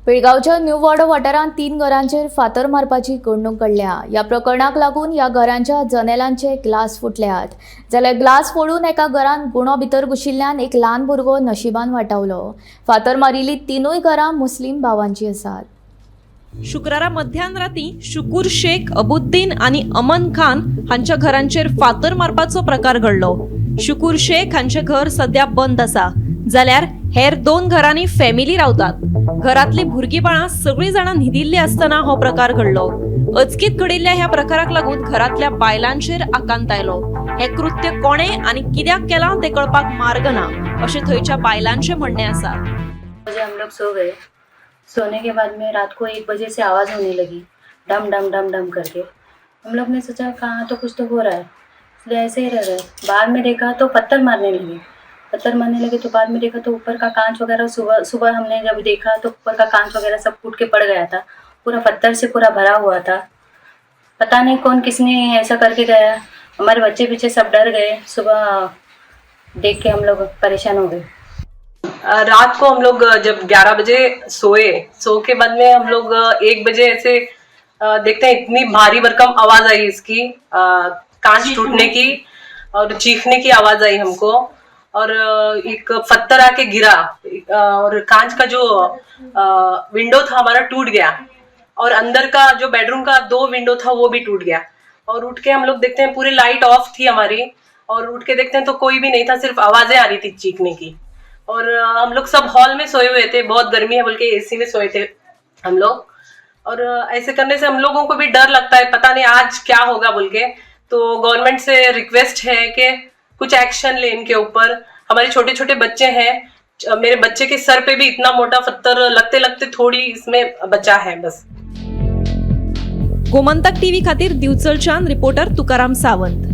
पिळगांवच्या new वाडो वाठारांत 3 घरांचेर फातर मारपाची घडणूक घडल्या। या प्रकरणाक लागून ह्या घरांच्या जनेलांचे ग्लास फुटल्यात, जाल्यार ग्लास फोडून एका घरांत गुणो भितर घुशिल्ल्यान एक ल्हान भुरगो नशिबान वाटावलो। फातर मारिल्ली तीनूय घरां मुस्लीम भावांची आसात। शुक्रारा मध्यानराती शुकूर शेख, अबुद्दीन आणि अमन खान हांच्या घरांचेर फातर मारपाचो प्रकार घडलो। शुकूर शेख हांचे घर सध्या बंद आसा, जाल्यार हेर 2 घरांनी फॅमिली रावतात। घरातली भुरगीं बाळां सगळीं जाणां न्हिदिल्लीं आसतना हो प्रकार घडलो। अचकीत घडिल्ल्या ह्या प्रकाराक लागून घरातल्या बायलांचेर आकांत आयलो। हे कृत्य कोणे आणि कित्याक केलां ते कळपाक मार्ग ना, अशें थंयच्या बायलांचे म्हणणे आसा। हम लोग सो गए। सोने के बाद में रात को 1 बजे से आवाज़ होने लगी, डम डम डम डम करके। हम लोग ने सोचा कहाँ तो कुछ तो हो रहा है, इसलिए ऐसे ही रह गए। बाद में देखा तो पत्थर मारने लगे तो बाद में देखा तो ऊपर का कांच वगैरह सुबह हमने जब देखा तो ऊपर का कांच वगैरह सब फूट के पड़ गया था, पूरा पत्थर से पूरा भरा हुआ था। पता नहीं कौन किसने ऐसा करके गया। हमारे बच्चे पीछे सब डर गए। सुबह देख के हम लोग परेशान हो गए। रात को हम लोग जब 11 बजे सो के बाद में हम लोग 1 बजे ऐसे देखते हैं, इतनी भारी भरकम आवाज आई इसकी, कांच टूटने की और चीखने की आवाज आई हमको। और एक पत्थर आके गिरा और कांच का जो विंडो था हमारा टूट गया, और अंदर का जो बेडरूम का 2 विंडो था वो भी टूट गया। और उठ के हम लोग देखते हैं पूरी लाइट ऑफ थी हमारी, और उठ के देखते हैं तो कोई भी नहीं था, सिर्फ आवाजें आ रही थी चीखने की। और हम लोग सब हॉल में सोए हुए थे, बहुत गर्मी है बोल के एसी में सोए थे हम लोग। और ऐसे करने से हम लोगों को भी डर लगता है, पता नहीं आज क्या होगा बोल के। तो गवर्नमेंट से रिक्वेस्ट है कि कुछ एक्शन ले इनके ऊपर। हमारे छोटे छोटे बच्चे हैं, मेरे बच्चे के सर पे भी इतना मोटा पत्थर लगते लगते थोड़ी इसमें बचा है बस। गोमंतक टीव्ही खातीर दिवचलच्यान रिपोर्टर तुकाराम सावंत।